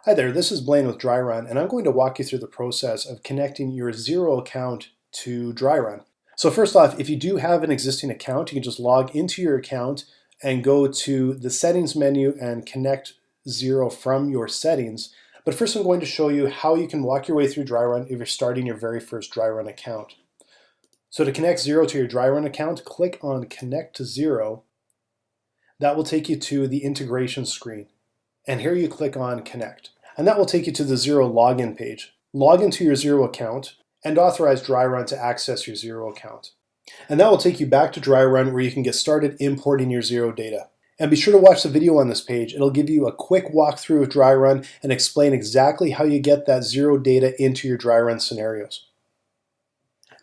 Hi there, this is Blaine with Dryrun, and I'm going to walk you through the process of connecting your Xero account to Dryrun. So first off, if you do have an existing account, you can just log into your account and go to the settings menu and connect Xero from your settings. But first I'm going to show you how you can walk your way through Dryrun if you're starting your very first Dryrun account. So to connect Xero to your Dryrun account, click on Connect to Xero. That will take you to the integration screen. And here you click on Connect. And that will take you to the Xero login page. Log into your Xero account and authorize Dryrun to access your Xero account. And that will take you back to Dryrun where you can get started importing your Xero data. And be sure to watch the video on this page. It'll give you a quick walkthrough of Dryrun and explain exactly how you get that Xero data into your Dryrun scenarios.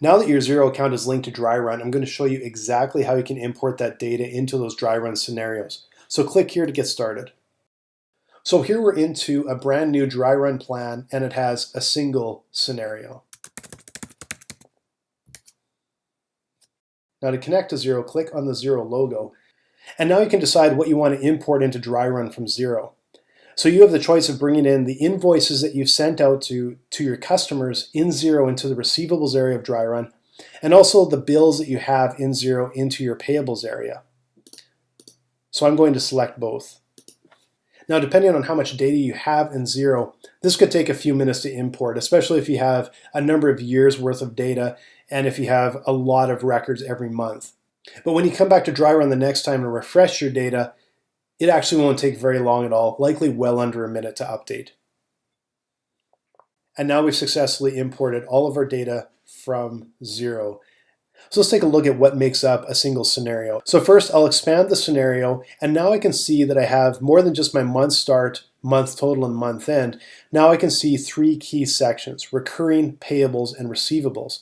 Now that your Xero account is linked to Dryrun, I'm going to show you exactly how you can import that data into those Dryrun scenarios. So click here to get started. So here we're into a brand new Dryrun plan and it has a single scenario. Now to connect to Xero, click on the Xero logo. And now you can decide what you want to import into Dryrun from Xero. So you have the choice of bringing in the invoices that you've sent out to your customers in Xero into the receivables area of Dryrun, and also the bills that you have in Xero into your payables area. So I'm going to select both. Now, depending on how much data you have in Xero, this could take a few minutes to import, especially if you have a number of years worth of data and if you have a lot of records every month. But when you come back to Dryrun the next time and refresh your data, it actually won't take very long at all, likely well under a minute to update. And now we've successfully imported all of our data from Xero. So let's take a look at what makes up a single scenario. So first I'll expand the scenario, and now I can see that I have more than just my month start, month total, and month end. Now I can see three key sections: recurring, payables, and receivables.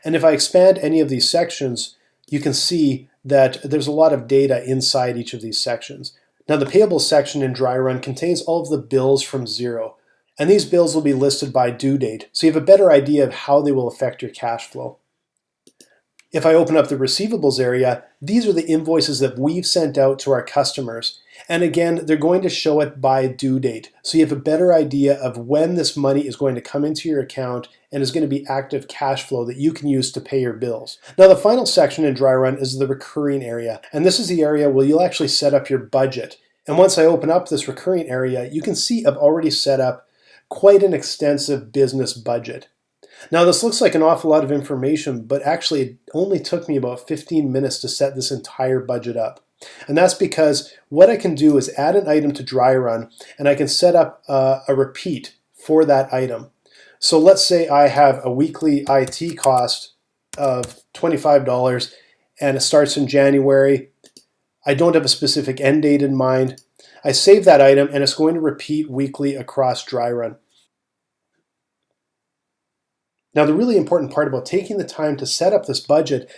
And if I expand any of these sections, you can see that there's a lot of data inside each of these sections. Now the payables section in Dryrun contains all of the bills from Xero, and these bills will be listed by due date, so you have a better idea of how they will affect your cash flow. If I open up the receivables area, these are the invoices that we've sent out to our customers. And again, they're going to show it by due date. So you have a better idea of when this money is going to come into your account and is going to be active cash flow that you can use to pay your bills. Now the final section in Dryrun is the recurring area. And this is the area where you'll actually set up your budget. And once I open up this recurring area, you can see I've already set up quite an extensive business budget. Now this looks like an awful lot of information, but actually it only took me about 15 minutes to set this entire budget up. And that's because what I can do is add an item to Dryrun and I can set up a repeat for that item. So let's say I have a weekly IT cost of $25 and it starts in January. I don't have a specific end date in mind. I save that item and it's going to repeat weekly across Dryrun. Now, the really important part about taking the time to set up this budget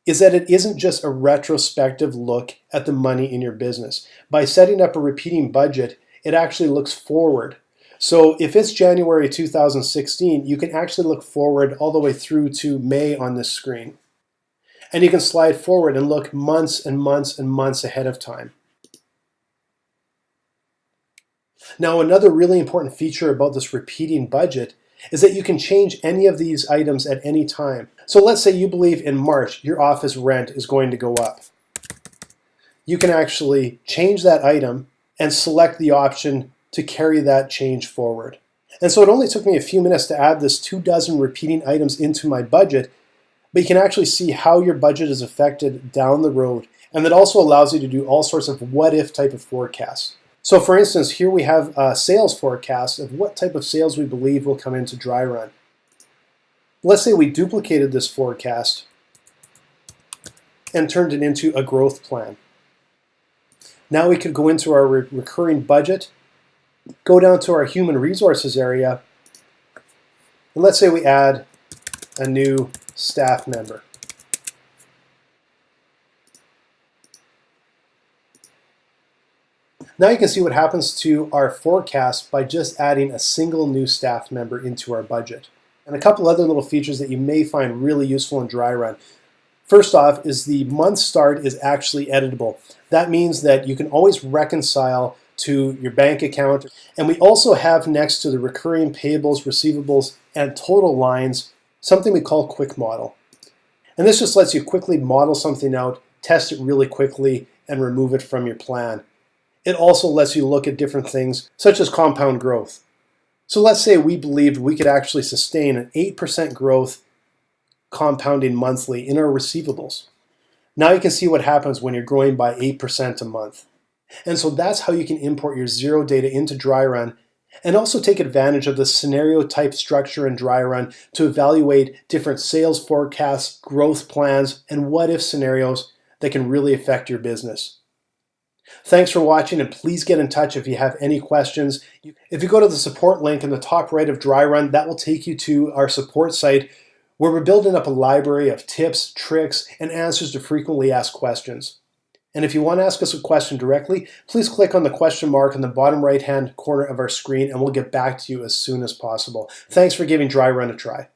is that it isn't just a retrospective look at the money in your business. By setting up a repeating budget, it actually looks forward. So if it's January 2016, you can actually look forward all the way through to May on this screen. And you can slide forward and look months and months and months ahead of time. Now, another really important feature about this repeating budget is that you can change any of these items at any time. So let's say you believe in March your office rent is going to go up. You can actually change that item and select the option to carry that change forward. And so it only took me a few minutes to add this 24 repeating items into my budget, but you can actually see how your budget is affected down the road. And that also allows you to do all sorts of what-if type of forecasts. So for instance, here we have a sales forecast of what type of sales we believe will come into Dryrun. Let's say we duplicated this forecast and turned it into a growth plan. Now we could go into our recurring budget, go down to our human resources area, and let's say we add a new staff member. Now you can see what happens to our forecast by just adding a single new staff member into our budget. And a couple other little features that you may find really useful in Dryrun. First off is the month start is actually editable. That means that you can always reconcile to your bank account. And we also have next to the recurring payables, receivables, and total lines, something we call Quick Model. And this just lets you quickly model something out, test it really quickly, and remove it from your plan. It also lets you look at different things, such as compound growth. So let's say we believed we could actually sustain an 8% growth compounding monthly in our receivables. Now you can see what happens when you're growing by 8% a month. And so that's how you can import your Xero data into Dryrun and also take advantage of the scenario type structure in Dryrun to evaluate different sales forecasts, growth plans, and what if scenarios that can really affect your business. Thanks for watching, and please get in touch if you have any questions. If you go to the support link in the top right of Dryrun, that will take you to our support site where we're building up a library of tips, tricks, and answers to frequently asked questions. And if you want to ask us a question directly, please click on the question mark in the bottom right-hand corner of our screen and we'll get back to you as soon as possible. Thanks for giving Dryrun a try.